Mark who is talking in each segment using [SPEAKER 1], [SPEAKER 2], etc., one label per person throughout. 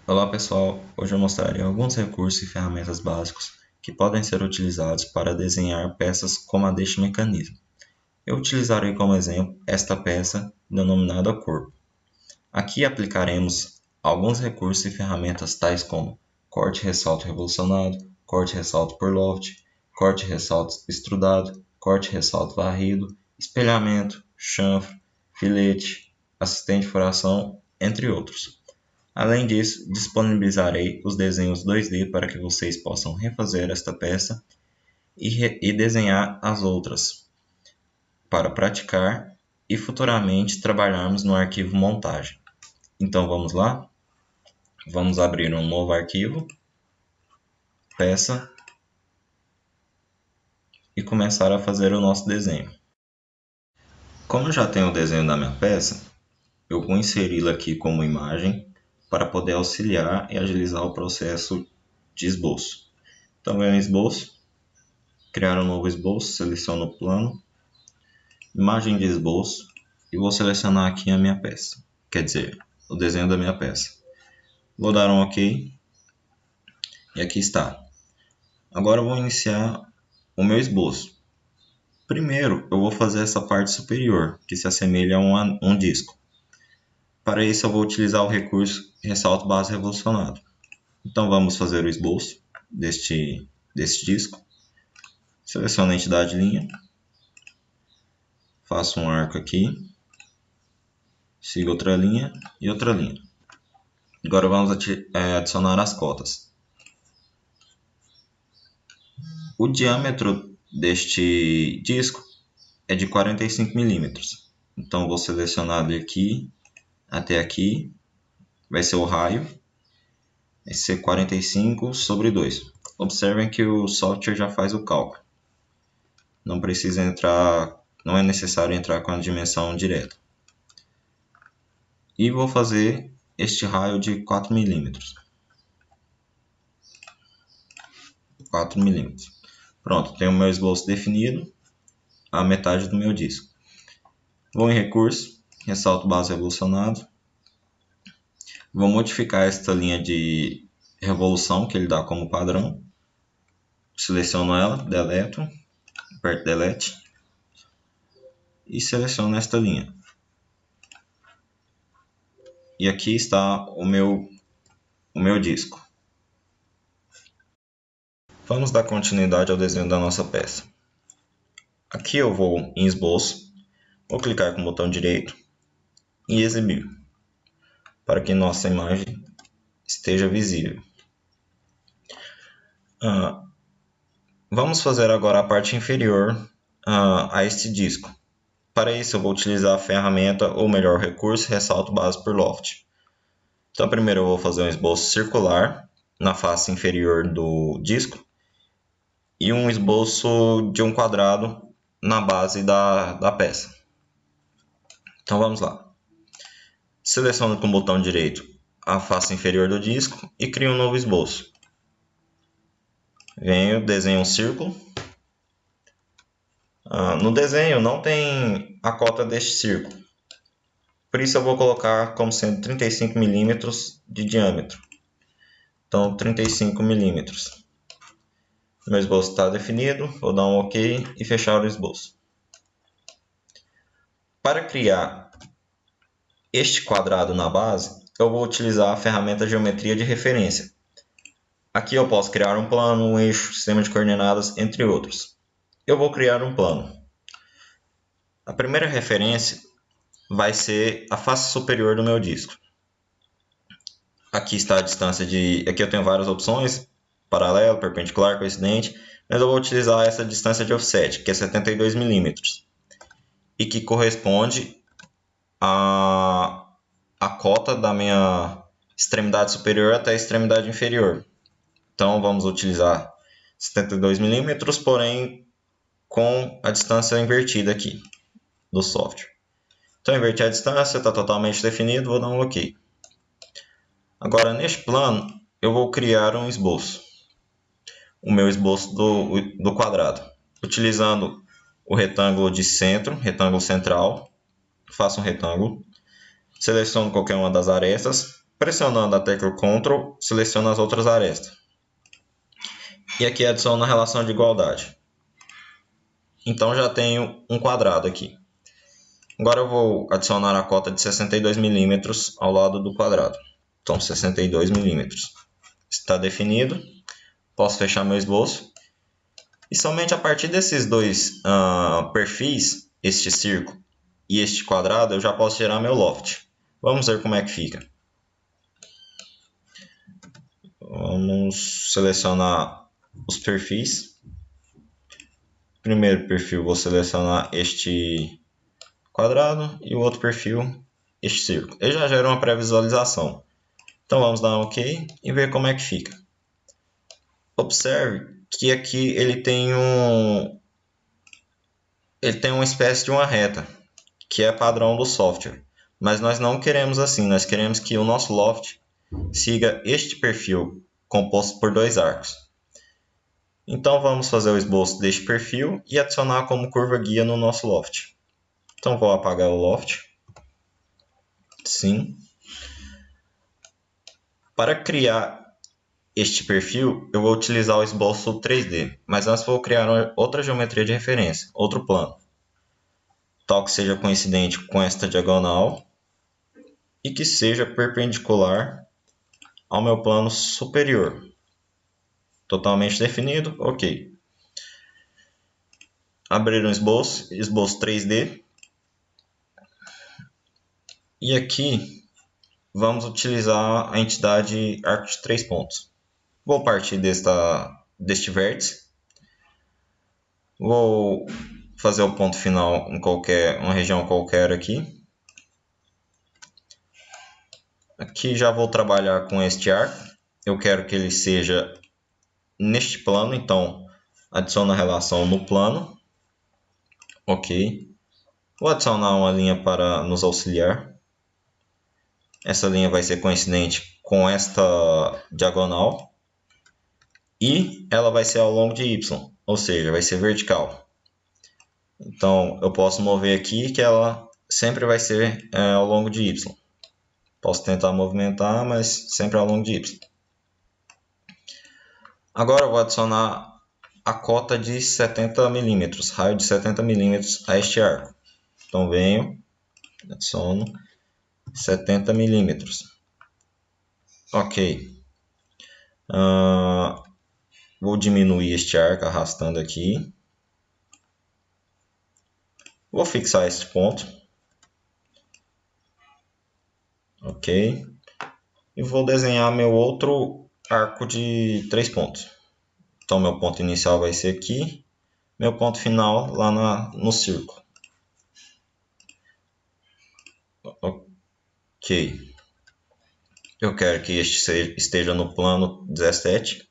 [SPEAKER 1] Olá pessoal, hoje eu mostrarei alguns recursos e ferramentas básicos que podem ser utilizados para desenhar peças como a deste mecanismo. Eu utilizarei como exemplo esta peça denominada corpo. Aqui aplicaremos alguns recursos e ferramentas tais como corte e ressalto revolucionado, corte e ressalto por loft, corte e ressalto extrudado, corte e ressalto varrido, espelhamento, chanfro, filete, assistente de furação, entre outros. Além disso, disponibilizarei os desenhos 2D para que vocês possam refazer esta peça e desenhar as outras, para praticar e futuramente trabalharmos no arquivo montagem. Então vamos lá? Vamos abrir um novo arquivo, peça, e começar a fazer o nosso desenho. Como eu já tenho o desenho da minha peça, eu vou inseri-la aqui como imagem para poder auxiliar e agilizar o processo de esboço. Então venho em esboço, criar um novo esboço, seleciono o plano, imagem de esboço e vou selecionar aqui a minha peça, quer dizer, o desenho da minha peça. Vou dar um OK e aqui está. Agora eu vou iniciar o meu esboço. Primeiro eu vou fazer essa parte superior, que se assemelha a um disco. Para isso eu vou utilizar o recurso ressalto base revolucionado. Então vamos fazer o esboço deste disco. Seleciono a entidade linha. Faço um arco aqui. Sigo outra linha e outra linha. Agora vamos adicionar as cotas. O diâmetro deste disco é de 45 milímetros. Então vou selecionar daqui até aqui. Vai ser o raio. Vai ser 45 sobre 2. Observem que o software já faz o cálculo. Não precisa entrar, não é necessário entrar com a dimensão direta. E vou fazer este raio de 4 milímetros. 4 milímetros. Pronto, tenho o meu esboço definido, a metade do meu disco. Vou em recurso, ressalto base revolucionado. Vou modificar esta linha de revolução que ele dá como padrão. Seleciono ela, deleto, aperto delete e seleciono esta linha. E aqui está o meu disco. Vamos dar continuidade ao desenho da nossa peça. Aqui eu vou em esboço, vou clicar com o botão direito e exibir, para que nossa imagem esteja visível. Vamos fazer agora a parte inferior a este disco. Para isso eu vou utilizar a ferramenta, ou melhor, o recurso ressalto base por loft. Então primeiro eu vou fazer um esboço circular na face inferior do disco e um esboço de um quadrado na base da peça. Então vamos lá. Seleciono com o botão direito a face inferior do disco e crio um novo esboço. Venho, desenho um círculo. No desenho não tem a cota deste círculo. Por isso eu vou colocar como sendo 35 milímetros de diâmetro. Então 35 milímetros. Meu esboço está definido, vou dar um OK e fechar o esboço. Para criar este quadrado na base, eu vou utilizar a ferramenta geometria de referência. Aqui eu posso criar um plano, um eixo, sistema de coordenadas, entre outros. Eu vou criar um plano. A primeira referência vai ser a face superior do meu disco. Aqui está a distância aqui eu tenho várias opções, paralelo, perpendicular, coincidente, mas eu vou utilizar essa distância de offset, que é 72 milímetros, e que corresponde à cota da minha extremidade superior até a extremidade inferior. Então vamos utilizar 72 milímetros, porém com a distância invertida aqui do software. Então inverti a distância, está totalmente definido, vou dar um OK. Agora neste plano eu vou criar um esboço. O meu esboço do quadrado. Utilizando o retângulo de centro, retângulo central, faço um retângulo. Seleciono qualquer uma das arestas, Pressionando a tecla Ctrl, seleciono as outras arestas. E aqui adiciono a relação de igualdade. Então já tenho um quadrado aqui. Agora eu vou adicionar a cota de 62 mm ao lado do quadrado. Então 62 mm. Está definido. Posso fechar meu esboço. E somente a partir desses dois perfis, este círculo e este quadrado, eu já posso gerar meu loft. Vamos ver como é que fica. Vamos selecionar os perfis. Primeiro perfil vou selecionar este quadrado e o outro perfil este círculo. Ele já gera uma pré-visualização. Então vamos dar um OK e ver como é que fica. Observe que aqui ele tem uma espécie de uma reta, que é padrão do software. Mas nós não queremos assim, nós queremos que o nosso loft siga este perfil composto por dois arcos. Então vamos fazer o esboço deste perfil e adicionar como curva guia no nosso loft. Então vou apagar o loft. Sim. Para criar este perfil, eu vou utilizar o esboço 3D, mas antes vou criar outra geometria de referência, outro plano, tal que seja coincidente com esta diagonal e que seja perpendicular ao meu plano superior. Totalmente definido, OK. Abrir um esboço 3D. E aqui vamos utilizar a entidade arco de 3 pontos. Vou partir deste vértice. Vou fazer o ponto final em uma região qualquer aqui. Aqui já vou trabalhar com este arco. Eu quero que ele seja neste plano, então adiciono a relação no plano. OK. Vou adicionar uma linha para nos auxiliar. Essa linha vai ser coincidente com esta diagonal. E ela vai ser ao longo de Y, ou seja, vai ser vertical. Então eu posso mover aqui que ela sempre vai ser ao longo de Y. Posso tentar movimentar, mas sempre ao longo de Y. Agora eu vou adicionar a cota de 70 mm, raio de 70 mm a este arco. Então venho, adiciono 70 mm. OK. Vou diminuir este arco arrastando aqui. Vou fixar este ponto. OK. E vou desenhar meu outro arco de 3 pontos. Então meu ponto inicial vai ser aqui. Meu ponto final lá no círculo. OK. Eu quero que este esteja no plano 17.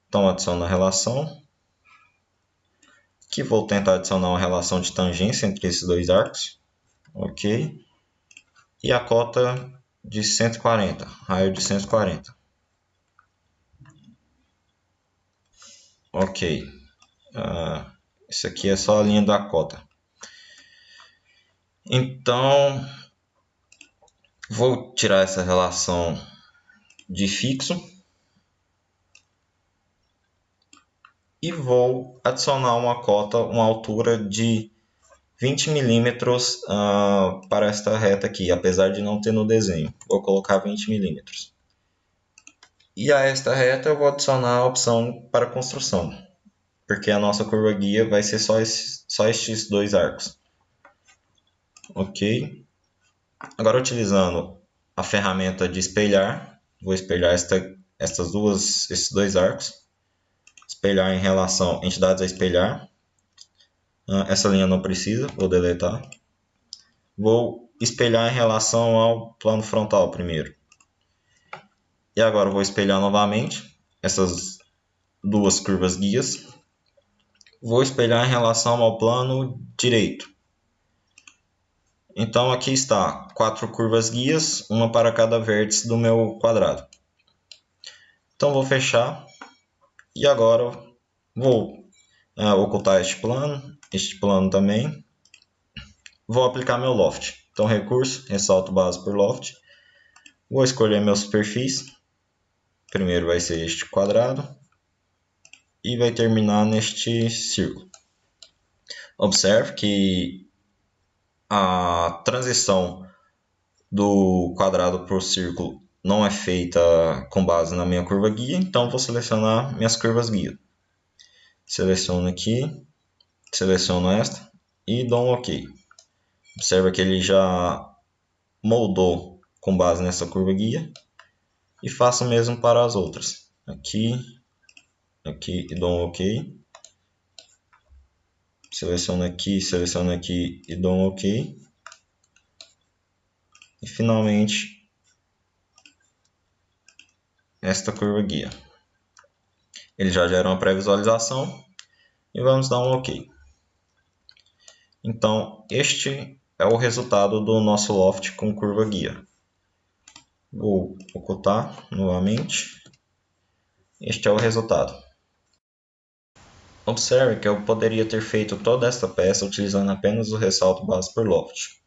[SPEAKER 1] Então adiciono a relação. Aqui vou tentar adicionar uma relação de tangência entre esses dois arcos. OK. E a cota de 140, raio de 140. OK. Isso aqui é só a linha da cota. Então, vou tirar essa relação de fixo. E vou adicionar uma cota, uma altura de 20 mm para esta reta aqui, apesar de não ter no desenho. Vou colocar 20 mm. E a esta reta eu vou adicionar a opção para construção, porque a nossa curva guia vai ser só estes dois arcos. OK. Agora utilizando a ferramenta de espelhar, vou espelhar esses dois arcos. Espelhar em relação a entidades a espelhar. Essa linha não precisa, vou deletar. Vou espelhar em relação ao plano frontal primeiro. E agora vou espelhar novamente essas duas curvas guias. Vou espelhar em relação ao plano direito. Então aqui está 4 curvas guias, uma para cada vértice do meu quadrado. Então vou fechar e agora vou ocultar este plano também. Vou aplicar meu loft. Então recurso, ressalto base por loft. Vou escolher meus perfis. Primeiro vai ser este quadrado e vai terminar neste círculo. Observe que a transição do quadrado para o círculo não é feita com base na minha curva guia, então vou selecionar minhas curvas guia. Seleciono aqui, seleciono esta e dou um OK. Observa que ele já moldou com base nessa curva guia e faço o mesmo para as outras. Aqui e dou um OK. Seleciono aqui e dou um OK. E finalmente esta curva guia. Ele já gera uma pré-visualização e vamos dar um OK. Então, este é o resultado do nosso loft com curva guia. Vou ocultar novamente. Este é o resultado. Observe que eu poderia ter feito toda esta peça utilizando apenas o ressalto base por loft.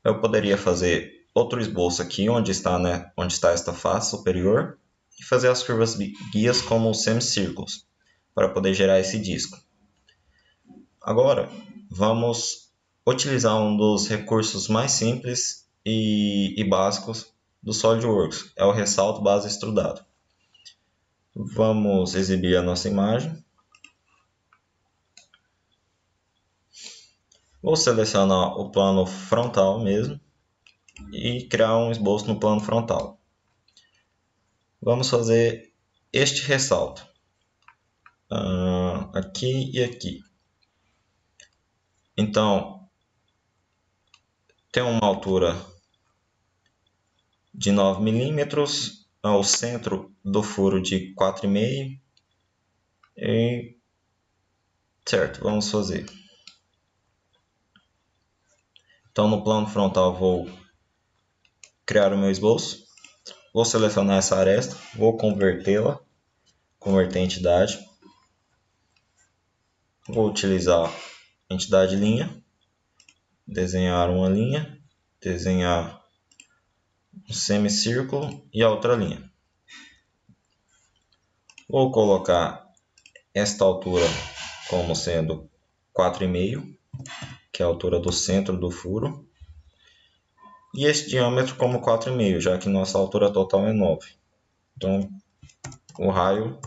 [SPEAKER 1] Eu poderia fazer outro esboço aqui onde está esta face superior e fazer as curvas guias como semicírculos para poder gerar esse disco. Agora vamos utilizar um dos recursos mais simples e básicos do SolidWorks, é o ressalto base extrudado. Vamos exibir a nossa imagem. Vou selecionar o plano frontal mesmo e criar um esboço no plano frontal. Vamos fazer este ressalto aqui e aqui. Então, tem uma altura de 9 milímetros, ao centro do furo de 4,5 e certo, vamos fazer. Então, no plano frontal vou criar o meu esboço, vou selecionar essa aresta, vou convertê-la, converter em entidade, vou utilizar entidade linha, desenhar uma linha, desenhar um semicírculo e a outra linha. Vou colocar esta altura como sendo 4,5, que é a altura do centro do furo, e este diâmetro como 4,5, já que nossa altura total é 9. Então, o raio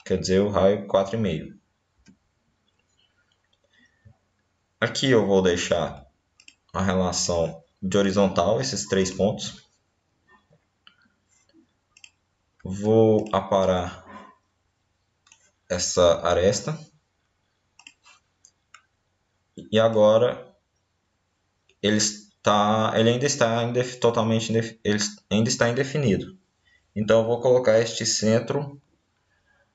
[SPEAKER 1] 4,5. Aqui eu vou deixar a relação de horizontal, esses 3 pontos. Vou aparar essa aresta. E agora ele ainda está indefinido. Então eu vou colocar este centro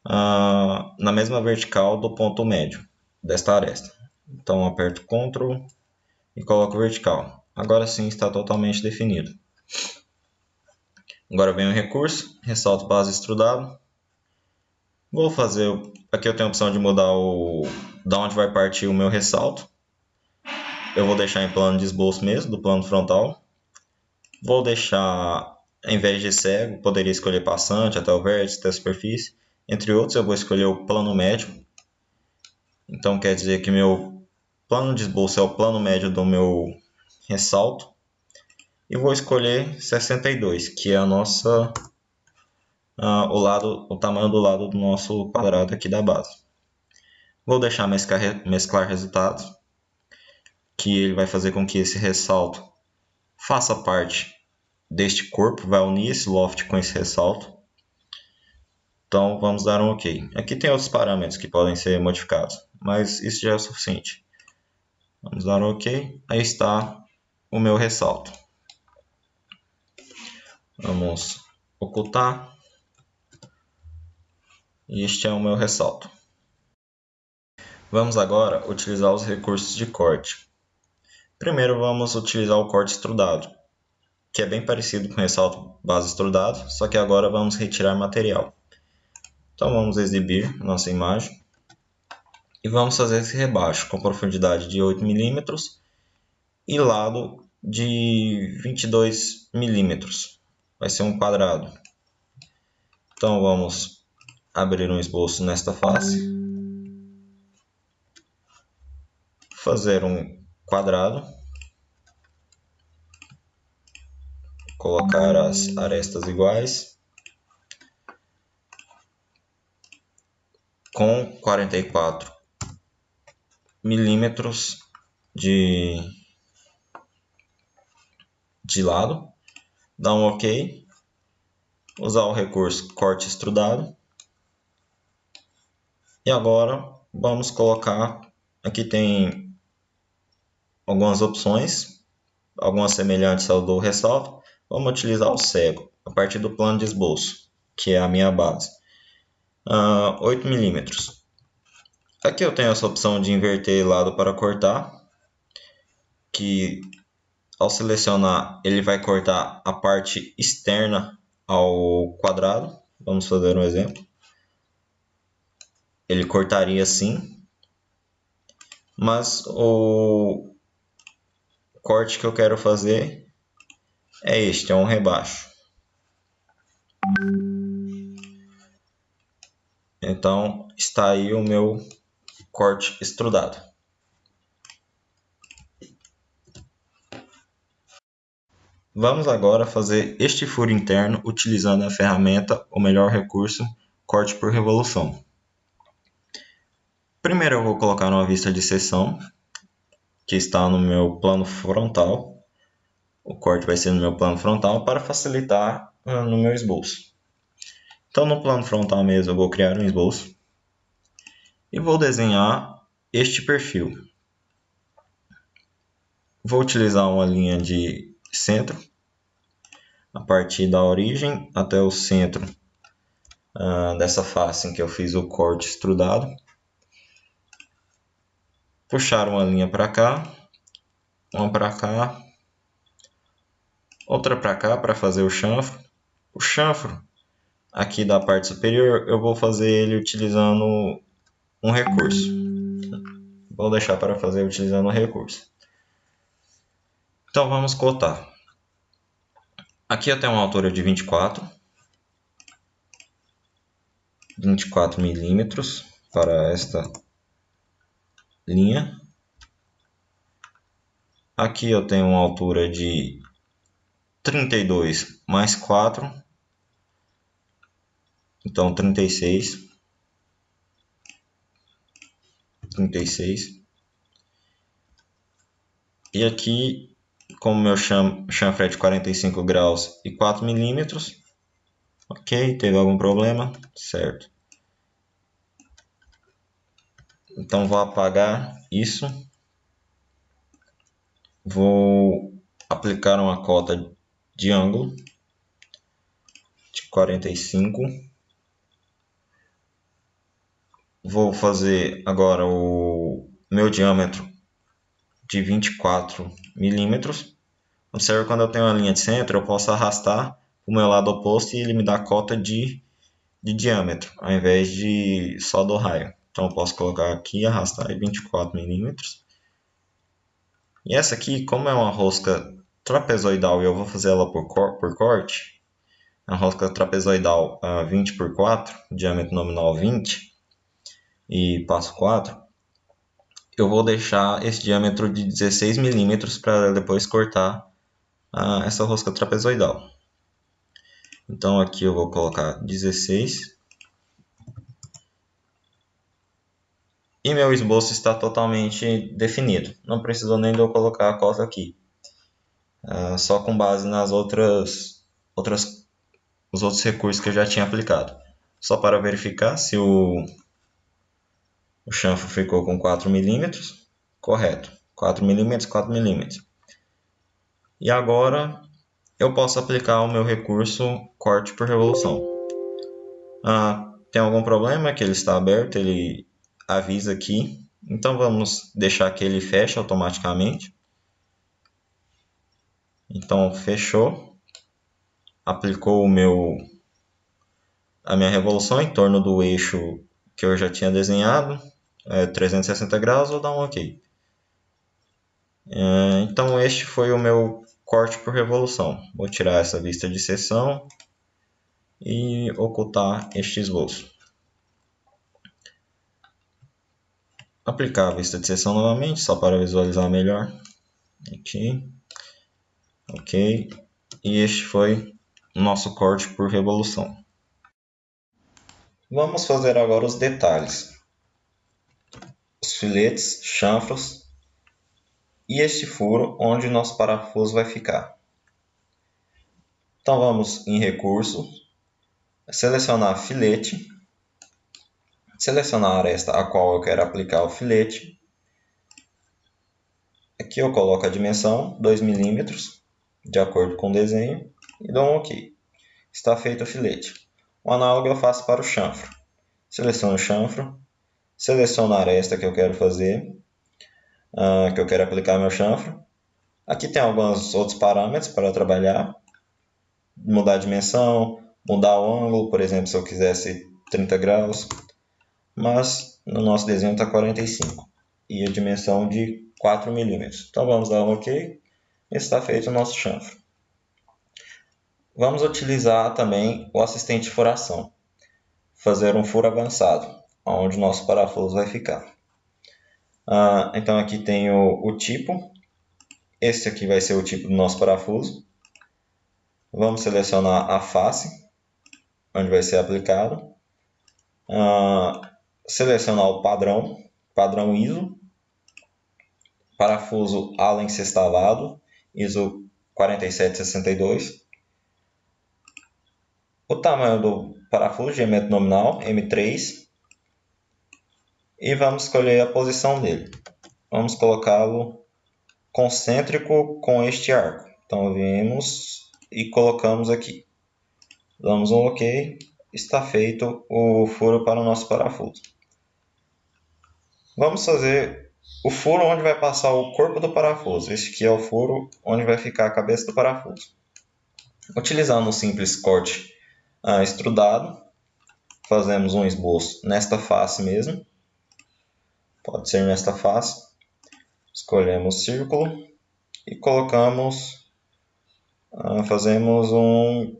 [SPEAKER 1] na mesma vertical do ponto médio desta aresta. Então aperto Ctrl e coloco vertical. Agora sim está totalmente definido. Agora vem o recurso, ressalto base extrudado. Vou fazer, aqui eu tenho a opção de mudar da onde vai partir o meu ressalto. Eu vou deixar em plano de esboço mesmo, do plano frontal. Vou deixar, em vez de cego, poderia escolher passante, até o vértice, até a superfície. Entre outros, eu vou escolher o plano médio. Então quer dizer que meu plano de esboço é o plano médio do meu ressalto. E vou escolher 62, que é o tamanho do lado do nosso quadrado aqui da base. Vou deixar mesclar resultados, que ele vai fazer com que esse ressalto faça parte deste corpo, vai unir esse loft com esse ressalto. Então vamos dar um OK. Aqui tem outros parâmetros que podem ser modificados, mas isso já é o suficiente. Vamos dar um OK. Aí está o meu ressalto. Vamos ocultar. E este é o meu ressalto. Vamos agora utilizar os recursos de corte. Primeiro vamos utilizar o corte extrudado, que é bem parecido com o ressalto base extrudado, só que agora vamos retirar material. Então vamos exibir nossa imagem e vamos fazer esse rebaixo com profundidade de 8 milímetros e lado de 22 milímetros. Vai ser um quadrado. Então vamos abrir um esboço nesta face. Fazer um quadrado. Colocar as arestas iguais. Com 44 milímetros de lado. Dá um OK. Usar o recurso corte extrudado. E agora vamos colocar, aqui tem algumas opções, algumas semelhantes ao do ressalto. Vamos utilizar o cego, a partir do plano de esboço, que é a minha base. 8 milímetros. Aqui eu tenho essa opção de inverter lado para cortar, que ao selecionar ele vai cortar a parte externa ao quadrado. Vamos fazer um exemplo. Ele cortaria assim, mas o corte que eu quero fazer é este, é um rebaixo. Então está aí o meu corte extrudado. Vamos agora fazer este furo interno utilizando a ferramenta, o melhor recurso, corte por revolução. Primeiro eu vou colocar uma vista de seção, que está no meu plano frontal. O corte vai ser no meu plano frontal para facilitar no meu esboço. Então no plano frontal mesmo eu vou criar um esboço e vou desenhar este perfil. Vou utilizar uma linha de centro, a partir da origem até o centro dessa face em que eu fiz o corte extrudado. Puxar uma linha para cá, uma para cá, outra para cá para fazer o chanfro. O chanfro aqui da parte superior eu vou fazer ele utilizando um recurso. Vou deixar para fazer utilizando um recurso. Então vamos cotar. Aqui eu tenho uma altura de 24 milímetros para esta linha. Aqui eu tenho uma altura de 32 mais 4, então 36. E aqui, como meu chanfre é de 45 graus e 4 milímetros, ok, teve algum problema? Certo. Então vou apagar isso. Vou aplicar uma cota de ângulo de 45. Vou fazer agora o meu diâmetro de 24 milímetros. Observe, quando eu tenho uma linha de centro, eu posso arrastar o meu lado oposto e ele me dá cota de diâmetro, ao invés de só do raio. Então eu posso colocar aqui e arrastar 24 milímetros. E essa aqui, como é uma rosca trapezoidal e eu vou fazer ela por corte, a rosca trapezoidal 20 por 4, diâmetro nominal 20 e passo 4, eu vou deixar esse diâmetro de 16 milímetros para depois cortar essa rosca trapezoidal. Então aqui eu vou colocar 16. E meu esboço está totalmente definido. Não precisou nem de eu colocar a cota aqui. Só com base nas os outros recursos que eu já tinha aplicado. Só para verificar se o chanfro ficou com 4 milímetros. Correto. 4 milímetros, 4 milímetros. E agora eu posso aplicar o meu recurso corte por revolução. Tem algum problema que ele está aberto, ele avisa aqui. Então vamos deixar que ele feche automaticamente. Então fechou. Aplicou a minha revolução em torno do eixo que eu já tinha desenhado, 360 graus, vou dar um OK. Então este foi o meu corte por revolução. Vou tirar essa vista de seção e ocultar este esboço. Aplicar a vista de seção novamente, só para visualizar melhor. Aqui. Ok. E este foi o nosso corte por revolução. Vamos fazer agora os detalhes. Os filetes, chanfros e este furo onde nosso parafuso vai ficar. Então vamos em recurso, selecionar filete, selecionar a aresta a qual eu quero aplicar o filete. Aqui eu coloco a dimensão, 2 mm, de acordo com o desenho, e dou um OK. Está feito o filete. O análogo eu faço para o chanfro. Seleciono o chanfro, seleciono a aresta que eu quero fazer, que eu quero aplicar meu chanfro. Aqui tem alguns outros parâmetros para trabalhar. Mudar a dimensão, mudar o ângulo, por exemplo, se eu quisesse 30 graus. Mas no nosso desenho está 45 e a dimensão de 4 mm. Então vamos dar um OK. Está feito o nosso chanfro. Vamos utilizar também o assistente de furação. Fazer um furo avançado, onde o nosso parafuso vai ficar. Então aqui tem o tipo. Este aqui vai ser o tipo do nosso parafuso. Vamos selecionar a face, onde vai ser aplicado. Selecionar o padrão ISO. Parafuso Allen sextavado, ISO 4762. O tamanho do parafuso, diâmetro nominal, M3. E vamos escolher a posição dele. Vamos colocá-lo concêntrico com este arco. Então viemos e colocamos aqui. Damos um OK. Está feito o furo para o nosso parafuso. Vamos fazer o furo onde vai passar o corpo do parafuso. Este aqui é o furo onde vai ficar a cabeça do parafuso. Utilizando um simples corte extrudado, fazemos um esboço nesta face mesmo. Pode ser nesta face. Escolhemos o círculo e colocamos, fazemos um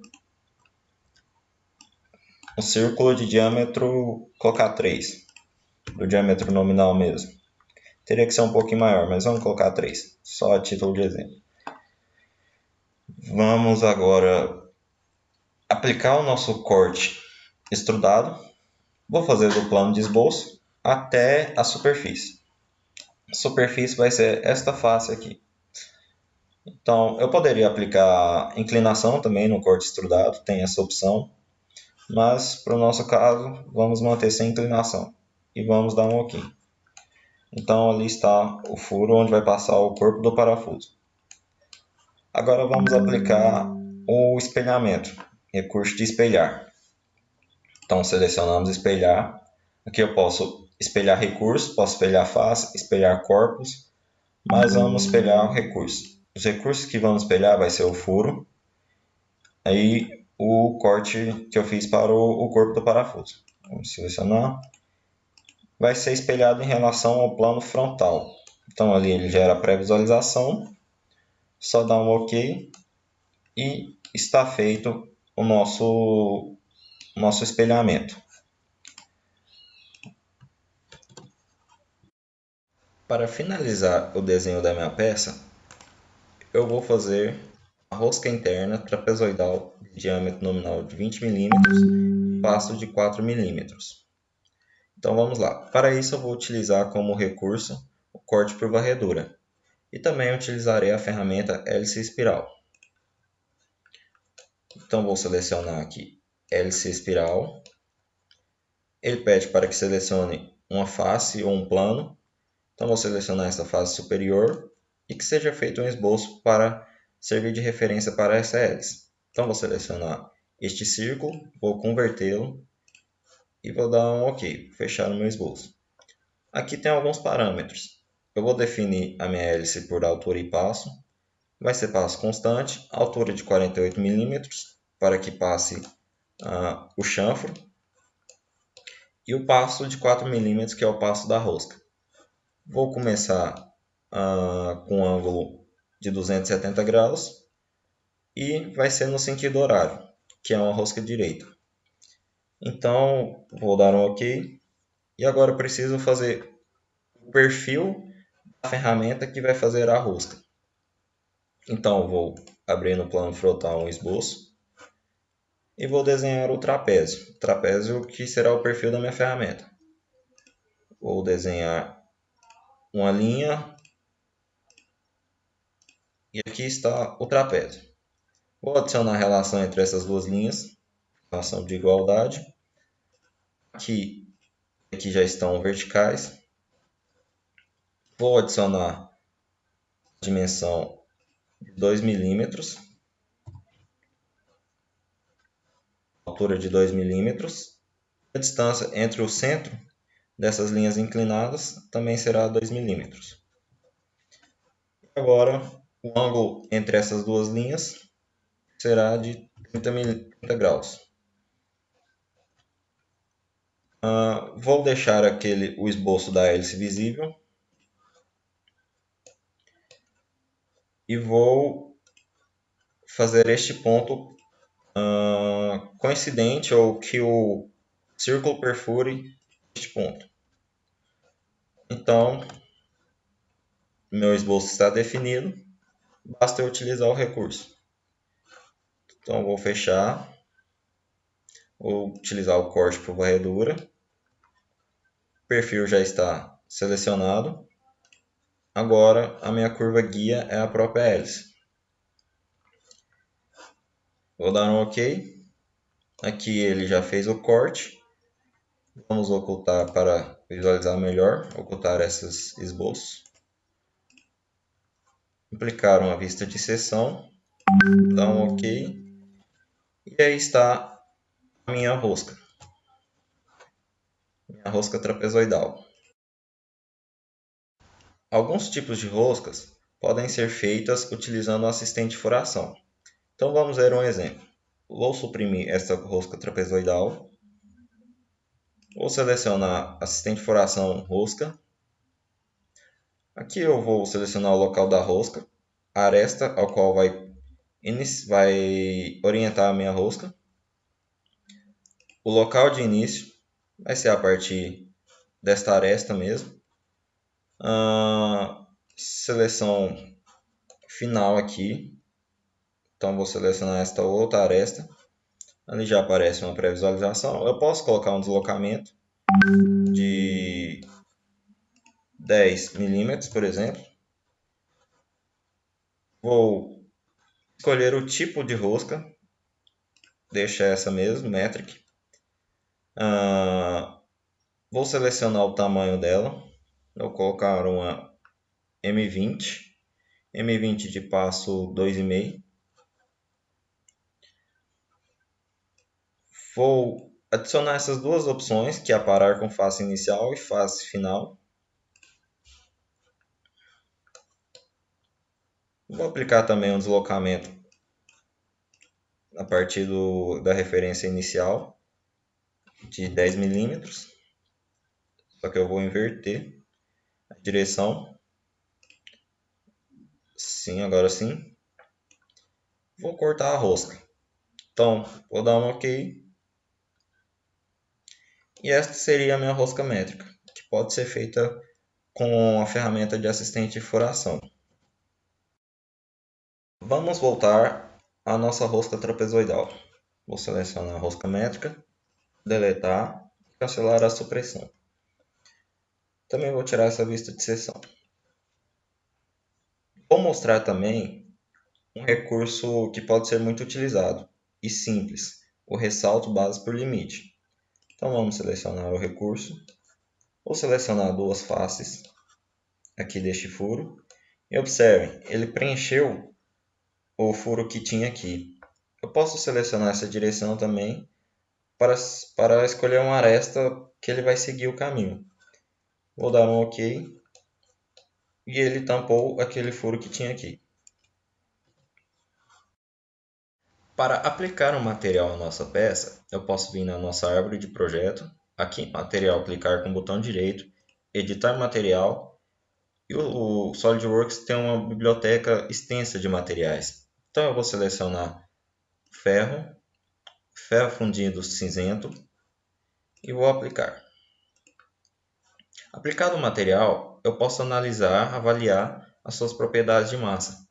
[SPEAKER 1] círculo de diâmetro, colocar 3, do diâmetro nominal mesmo. Teria que ser um pouquinho maior, mas vamos colocar 3, só a título de exemplo. Vamos agora aplicar o nosso corte extrudado. Vou fazer do plano de esboço até a superfície. A superfície vai ser esta face aqui. Então, eu poderia aplicar inclinação também no corte extrudado, tem essa opção. Mas, para o nosso caso, vamos manter sem inclinação. E vamos dar um OK. Então, ali está o furo onde vai passar o corpo do parafuso. Agora vamos aplicar o espelhamento, recurso de espelhar. Então, selecionamos espelhar. Aqui eu posso espelhar recurso, posso espelhar face, espelhar corpos, mas vamos espelhar o recurso. Os recursos que vamos espelhar vai ser o furo, aí o corte que eu fiz para o corpo do parafuso. Vamos selecionar. Vai ser espelhado em relação ao plano frontal. Então ali ele gera a pré-visualização, só dá um OK e está feito o nosso espelhamento. Para finalizar o desenho da minha peça, eu vou fazer a rosca interna trapezoidal de diâmetro nominal de 20 mm, espaço de 4 mm. Então vamos lá. Para isso eu vou utilizar como recurso o corte por varredura. E também utilizarei a ferramenta hélice espiral. Então vou selecionar aqui hélice espiral. Ele pede para que selecione uma face ou um plano. Então vou selecionar esta face superior e que seja feito um esboço para servir de referência para essa hélice. Então vou selecionar este círculo, vou convertê-lo e vou dar um OK, fechar o meu esboço. Aqui tem alguns parâmetros. Eu vou definir a minha hélice por altura e passo. Vai ser passo constante, altura de 48 mm, para que passe o chanfro. E o passo de 4 mm, que é o passo da rosca. Vou começar com ângulo de 270 graus e vai ser no sentido horário, que é uma rosca direita. Então, vou dar um OK. E agora eu preciso fazer o perfil da ferramenta que vai fazer a rosca. Então, vou abrir no plano frontal um esboço e vou desenhar o trapézio. O trapézio que será o perfil da minha ferramenta. Vou desenhar uma linha e aqui está o trapézio. Vou adicionar a relação entre essas duas linhas, relação de igualdade. Aqui já estão verticais. Vou adicionar a dimensão de 2 milímetros, altura de 2 milímetros. A distância entre o centro dessas linhas inclinadas também será 2 milímetros. Agora, o ângulo entre essas duas linhas será de 30 graus. Vou deixar o esboço da hélice visível e vou fazer este ponto coincidente ou que o círculo perfure este ponto. Então, meu esboço está definido, basta eu utilizar o recurso. Então, vou fechar, vou utilizar o corte por varredura. O perfil já está selecionado. Agora, a minha curva guia é a própria hélice. Vou dar um OK. Aqui ele já fez o corte. Vamos ocultar para visualizar melhor, ocultar esses esboços. Aplicar uma vista de seção. Dar um OK. E aí está a minha rosca. Minha rosca trapezoidal. Alguns tipos de roscas podem ser feitas utilizando o assistente de furação. Então vamos ver um exemplo. Vou suprimir esta rosca trapezoidal. Vou selecionar assistente de furação rosca. Aqui eu vou selecionar o local da rosca, a aresta ao qual vai orientar a minha rosca. O local de início vai ser a partir desta aresta mesmo. Seleção final aqui. Então vou selecionar esta outra aresta. Ali já aparece uma pré-visualização. Eu posso colocar um deslocamento de 10 milímetros, por exemplo. Vou escolher o tipo de rosca. Deixa essa mesmo, metric. Vou selecionar o tamanho dela. Vou colocar uma M20. M20 de passo 2,5. Vou adicionar essas duas opções, que é aparar com face inicial e face final. Vou aplicar também um deslocamento a partir da referência inicial de 10 milímetros. Só que eu vou inverter a direção. Sim, agora sim. Vou cortar a rosca. Então, vou dar um OK. E esta seria a minha rosca métrica, que pode ser feita com a ferramenta de assistente de furação. Vamos voltar à nossa rosca trapezoidal. Vou selecionar a rosca métrica, deletar e cancelar a supressão. Também vou tirar essa vista de seção. Vou mostrar também um recurso que pode ser muito utilizado e simples, o ressalto base por limite. Então vamos selecionar o recurso. Vou selecionar duas faces aqui deste furo. E observem, ele preencheu o furo que tinha aqui. Eu posso selecionar essa direção também para escolher uma aresta que ele vai seguir o caminho. Vou dar um OK. E ele tampou aquele furo que tinha aqui. Para aplicar um material à nossa peça, eu posso vir na nossa árvore de projeto, aqui em material, clicar com o botão direito, editar material, E o SolidWorks tem uma biblioteca extensa de materiais. Então eu vou selecionar ferro, ferro fundido cinzento e vou aplicar. Aplicado o material, eu posso analisar, avaliar as suas propriedades de massa,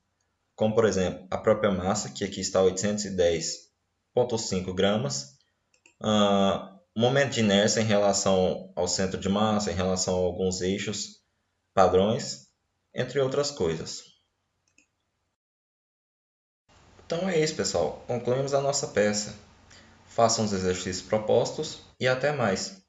[SPEAKER 1] como por exemplo a própria massa, que aqui está 810,5 gramas, momento de inércia em relação ao centro de massa, em relação a alguns eixos padrões, entre outras coisas. Então é isso, pessoal. Concluímos a nossa peça. Façam os exercícios propostos e até mais.